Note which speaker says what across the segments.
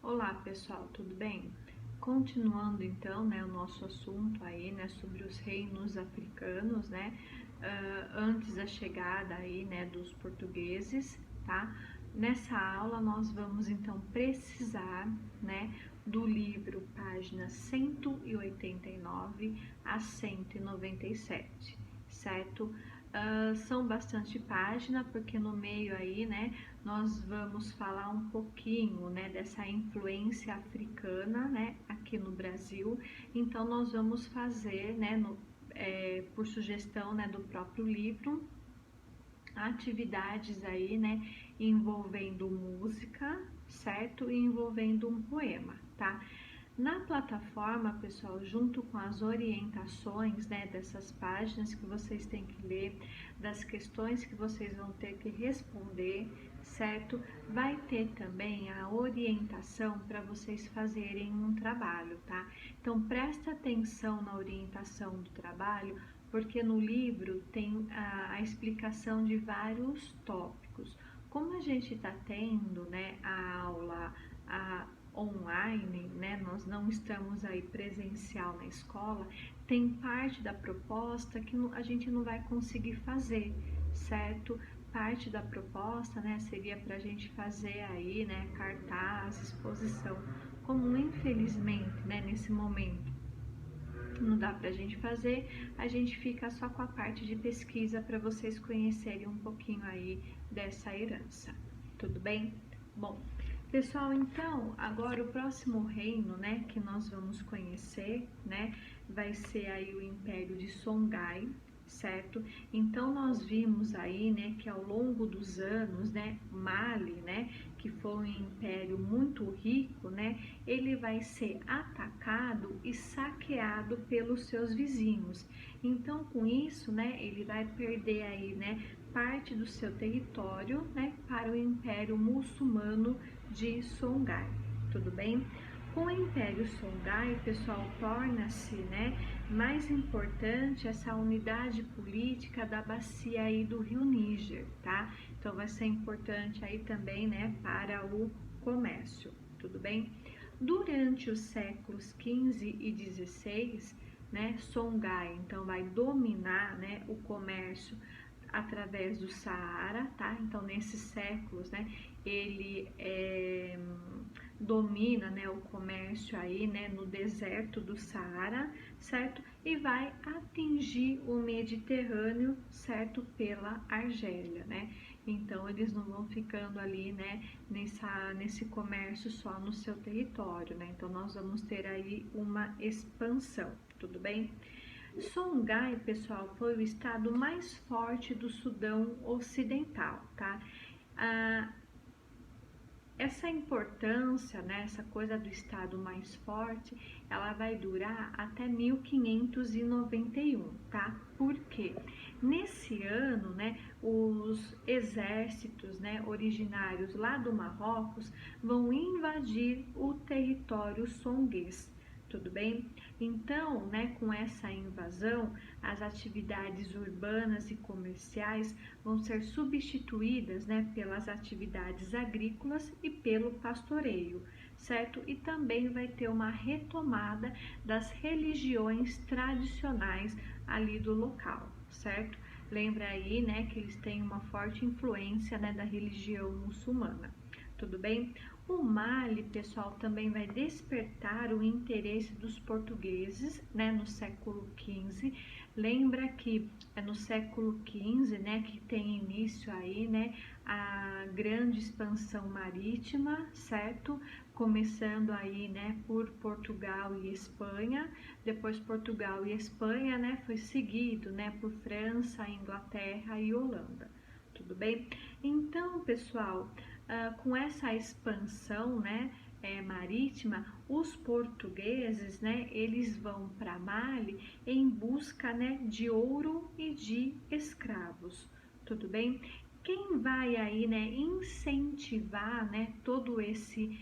Speaker 1: Olá pessoal, tudo bem? Continuando então, o nosso assunto aí, sobre os reinos africanos, antes da chegada aí, dos portugueses, tá? Nessa aula nós vamos então precisar, do livro páginas 189 a 197, certo? São bastante páginas, porque no meio aí, nós vamos falar um pouquinho, dessa influência africana, aqui no Brasil. Então, nós vamos fazer, por sugestão, do próprio livro, atividades aí, envolvendo música, certo? E envolvendo um poema, tá? Na plataforma, pessoal, junto com as orientações, dessas páginas que vocês têm que ler, das questões que vocês vão ter que responder, certo? Vai ter também a orientação para vocês fazerem um trabalho, tá? Então, presta atenção na orientação do trabalho, porque no livro tem a explicação de vários tópicos. Como a gente está tendo, a aula online, nós não estamos aí presencial na escola, tem parte da proposta que a gente não vai conseguir fazer, certo? Parte da proposta, seria para a gente fazer aí, cartaz, exposição. Como infelizmente, nesse momento não dá para a gente fazer, a gente fica só com a parte de pesquisa para vocês conhecerem um pouquinho aí dessa herança, tudo bem? Bom, pessoal, então, agora o próximo reino, que nós vamos conhecer, vai ser aí o Império de Songhai, certo? Então, nós vimos aí, que ao longo dos anos, Mali, que foi um império muito rico, ele vai ser atacado e saqueado pelos seus vizinhos. Então, com isso, ele vai perder aí, parte do seu território, para o Império Muçulmano de Songhai, tudo bem? Com o Império Songhai, pessoal, torna-se, mais importante essa unidade política da bacia aí do Rio Níger, tá? Então vai ser importante aí também, para o comércio, tudo bem? Durante os séculos 15 e 16, Songhai então vai dominar, o comércio através do Saara, tá? Então nesses séculos, ele domina, o comércio aí, no deserto do Saara, certo? E vai atingir o Mediterrâneo, certo? Pela Argélia, Então eles não vão ficando ali, nesse comércio só no seu território, Então nós vamos ter aí uma expansão, tudo bem? Songhai, pessoal, foi o estado mais forte do Sudão Ocidental, tá? Essa importância, essa coisa do estado mais forte, ela vai durar até 1591, tá? Por quê? Nesse ano, os exércitos, originários lá do Marrocos vão invadir o território songuês, tudo bem? Então, com essa invasão, as atividades urbanas e comerciais vão ser substituídas, pelas atividades agrícolas e pelo pastoreio, certo? E também vai ter uma retomada das religiões tradicionais ali do local, certo? Lembra aí, que eles têm uma forte influência, da religião muçulmana, tudo bem? O Mali, pessoal, também vai despertar o interesse dos portugueses, no século XV. Lembra que é no século XV, que tem início aí, a grande expansão marítima, certo? Começando aí, por Portugal e Espanha. Depois Portugal e Espanha, foi seguido, por França, Inglaterra e Holanda. Tudo bem? Então, pessoal, com essa expansão, marítima, os portugueses, eles vão para Mali em busca, de ouro e de escravos, tudo bem? Quem vai aí, incentivar, todo esse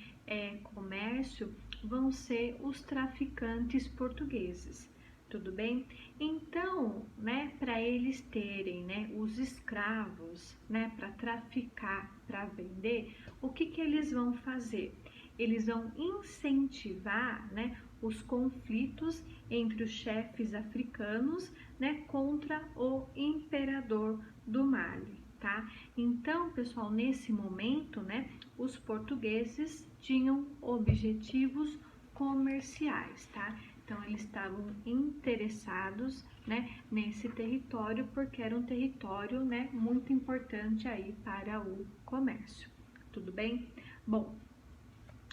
Speaker 1: comércio vão ser os traficantes portugueses, tudo bem? Então, para eles terem, os escravos, para traficar, para vender, o que eles vão fazer? eles vão incentivar, né, os conflitos entre os chefes africanos, né, contra o imperador do Mali, tá? Então, pessoal, nesse momento, né, os portugueses tinham objetivos comerciais, tá? Então, eles estavam interessados, né, nesse território porque era um território, né, muito importante aí para o comércio. Tudo bem? Bom,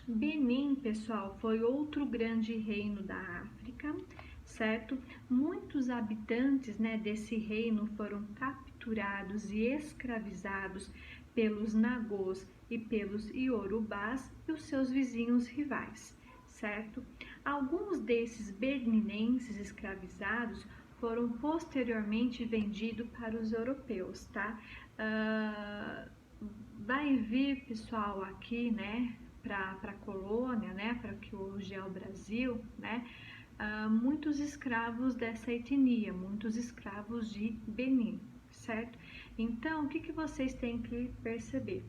Speaker 1: Benin, pessoal, foi outro grande reino da África, certo? Muitos habitantes, né, desse reino foram capturados e escravizados pelos Nagôs e pelos Iorubás e os seus vizinhos rivais, certo? Alguns desses beninenses escravizados foram posteriormente vendidos para os europeus, tá? Vai vir, pessoal, aqui, né, para a colônia, né, para que hoje é o Brasil, né, muitos escravos dessa etnia, muitos escravos de Benin, certo? Então, o que vocês têm que perceber?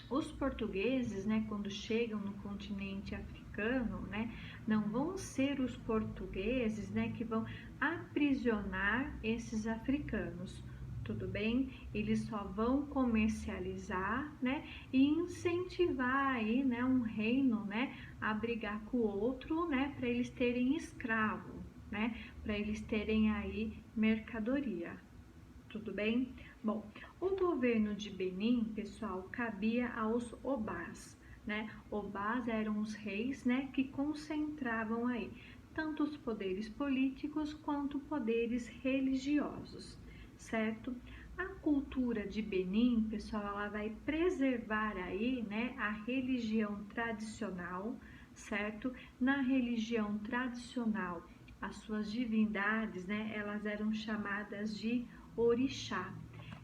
Speaker 1: Os portugueses, né, quando chegam no continente africano, né, não vão ser os portugueses, né, que vão aprisionar esses africanos. Tudo bem? Eles só vão comercializar, né, e incentivar aí, né, um reino, né, a brigar com o outro, né, para eles terem escravo, né, para eles terem aí mercadoria. Tudo bem? Bom, o governo de Benin, pessoal, cabia aos obás, né? Obás eram os reis, né, que concentravam aí tanto os poderes políticos quanto poderes religiosos, certo? A cultura de Benin, pessoal, ela vai preservar aí, né, a religião tradicional, certo? Na religião tradicional, as suas divindades, né, elas eram chamadas de orixá.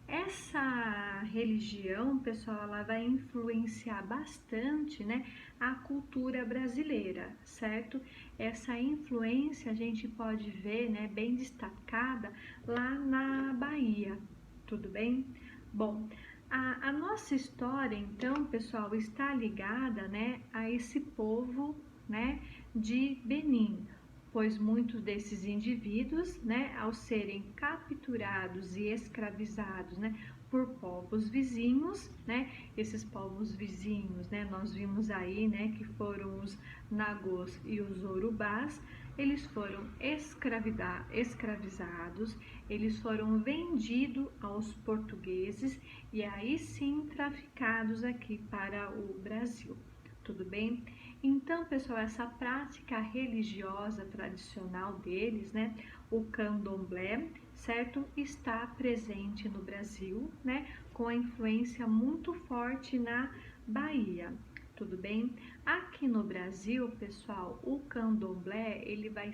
Speaker 1: Essa religião, pessoal, ela vai influenciar bastante, né, a cultura brasileira, certo? Essa influência a gente pode ver, né, bem destacada lá na Bahia, tudo bem? Bom, a nossa história, então, pessoal, está ligada, né, a esse povo, né, de Benin, pois muitos desses indivíduos, né, ao serem capturados e escravizados, né, por povos vizinhos, né, esses povos vizinhos, né, nós vimos aí, né, que foram os Nagôs e os Urubás, eles foram escravizados, eles foram vendidos aos portugueses e aí sim traficados aqui para o Brasil. Tudo bem? Então, pessoal, essa prática religiosa tradicional deles, né, o candomblé, certo, está presente no Brasil, né, com a influência muito forte na Bahia. Tudo bem? Aqui no Brasil, pessoal, o candomblé, ele vai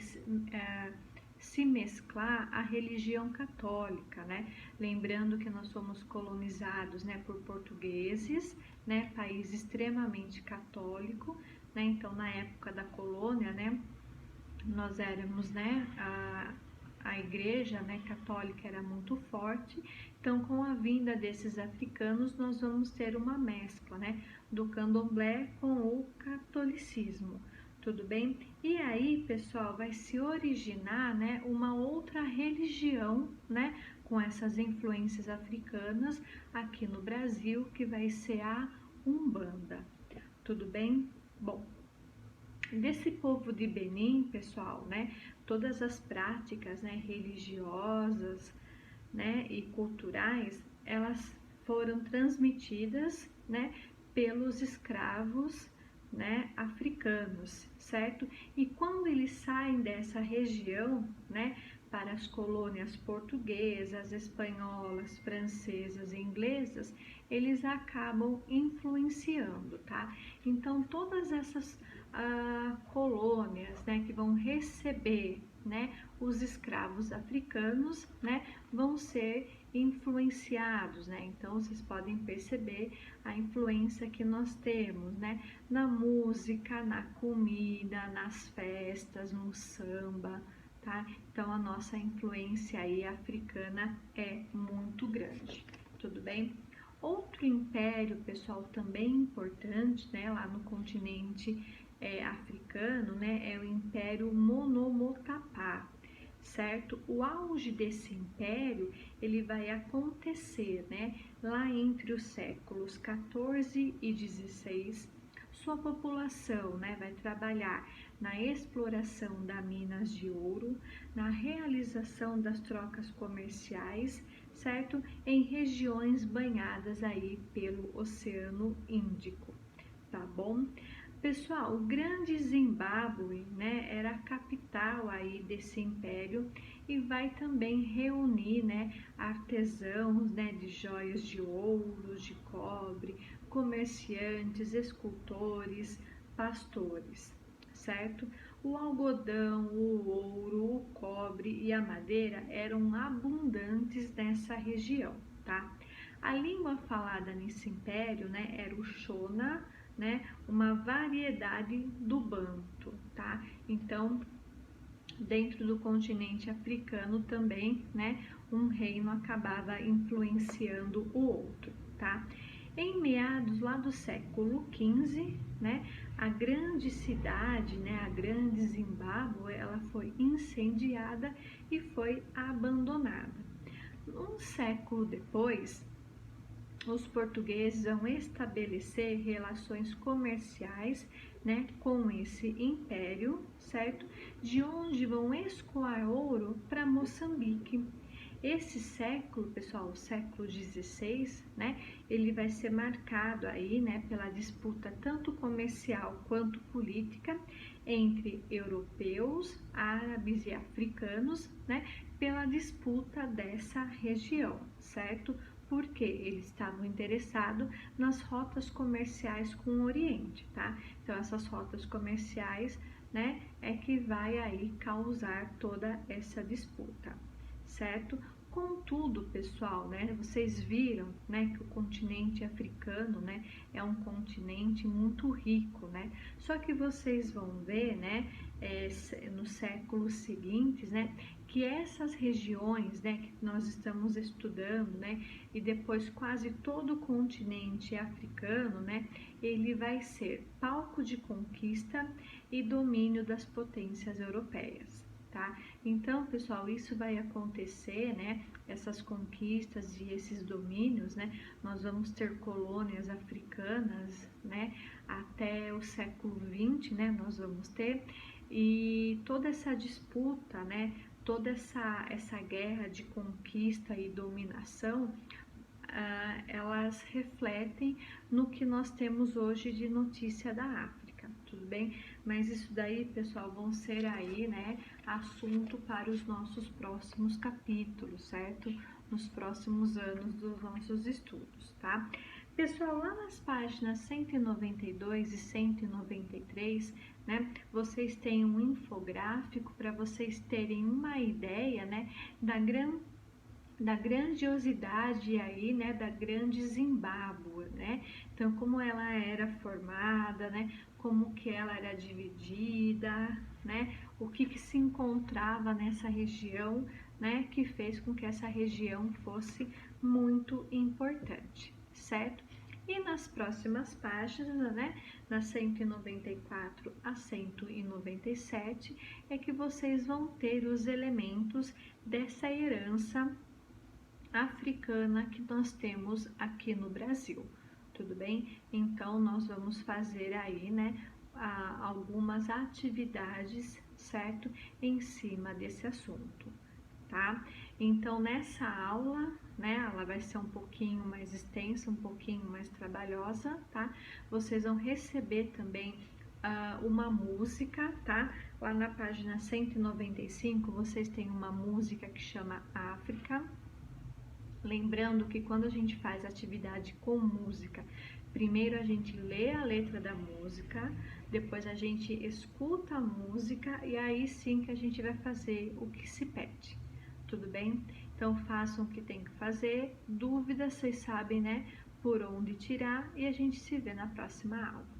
Speaker 1: se mesclar à religião católica, né? Lembrando que nós somos colonizados, né, por portugueses, né, país extremamente católico, né? Então, na época da colônia, né, nós éramos, né, a igreja, né, católica era muito forte. Então, com a vinda desses africanos, nós vamos ter uma mescla, né, do candomblé com o catolicismo. Tudo bem? E aí, pessoal, vai se originar, né, uma outra religião, né, com essas influências africanas aqui no Brasil, que vai ser a Umbanda. Tudo bem? Bom, desse povo de Benin, pessoal, né, todas as práticas, né, religiosas, né, e culturais, elas foram transmitidas, né, pelos escravos, né, africanos, certo? E quando eles saem dessa região, né, para as colônias portuguesas, espanholas, francesas e inglesas, eles acabam influenciando, tá? Então, todas essas colônias, né, que vão receber, né, os escravos africanos, né, vão ser influenciados, né? Então vocês podem perceber a influência que nós temos, né, na música, na comida, nas festas, no samba, tá? Então a nossa influência aí africana é muito grande. Tudo bem? Outro império, pessoal, também importante, né, lá no continente africano, né, é o Império Monomotapá, certo? O auge desse império, ele vai acontecer, né, lá entre os séculos 14 e 16. Sua população, né, vai trabalhar na exploração das minas de ouro, na realização das trocas comerciais, certo? Em regiões banhadas aí pelo Oceano Índico, tá bom? Pessoal, o Grande Zimbábue, né, era a capital aí desse império e vai também reunir, né, artesãos, né, de joias de ouro, de cobre, comerciantes, escultores, pastores, certo? O algodão, o ouro, o cobre e a madeira eram abundantes nessa região, tá? A língua falada nesse império, né, era o Shona, né, uma variedade do Banto, tá? Então, dentro do continente africano também, né, um reino acabava influenciando o outro, tá? Em meados lá do século XV, né, a grande cidade, né, a grande Zimbábue, ela foi incendiada e foi abandonada. Um século depois, os portugueses vão estabelecer relações comerciais, né, com esse império, certo? De onde vão escoar ouro para Moçambique. Esse século, pessoal, o século XVI, né, ele vai ser marcado aí, né, pela disputa tanto comercial quanto política entre europeus, árabes e africanos, né, pela disputa dessa região, certo? Porque eles estavam interessados nas rotas comerciais com o Oriente, tá? Então, essas rotas comerciais, né, é que vai aí causar toda essa disputa, certo? Contudo, pessoal, né, vocês viram, né, que o continente africano, né, é um continente muito rico, né? Só que vocês vão ver, né, nos séculos seguintes, né, que essas regiões, né, que nós estamos estudando, né, e depois quase todo o continente africano, né, ele vai ser palco de conquista e domínio das potências europeias, tá? Então, pessoal, isso vai acontecer, né, essas conquistas e esses domínios, né, nós vamos ter colônias africanas, né, até o século XX, né, nós vamos ter, e toda essa disputa, né, toda essa guerra de conquista e dominação, elas refletem no que nós temos hoje de notícia da África, tudo bem? Mas isso daí, pessoal, vão ser aí, né, assunto para os nossos próximos capítulos, certo? Nos próximos anos dos nossos estudos, tá? Pessoal, lá nas páginas 192 e 193, né, vocês têm um infográfico para vocês terem uma ideia, né, da grandiosidade aí, né, da grande Zimbábue, né? Então, como ela era formada, né, como que ela era dividida, né? O que se encontrava nessa região, né, que fez com que essa região fosse muito importante, certo? E nas próximas páginas, né, das 194 a 197, é que vocês vão ter os elementos dessa herança africana que nós temos aqui no Brasil, tudo bem? Então, nós vamos fazer aí, né, algumas atividades, certo? Em cima desse assunto, tá? Então, nessa aula, né, ela vai ser um pouquinho mais extensa, um pouquinho mais trabalhosa, tá? Vocês vão receber também uma música, tá? Lá na página 195, vocês têm uma música que chama África. Lembrando que quando a gente faz atividade com música, primeiro a gente lê a letra da música, depois a gente escuta a música e aí sim que a gente vai fazer o que se pede, tudo bem? Então façam o que tem que fazer, dúvidas vocês sabem, né, por onde tirar, e a gente se vê na próxima aula.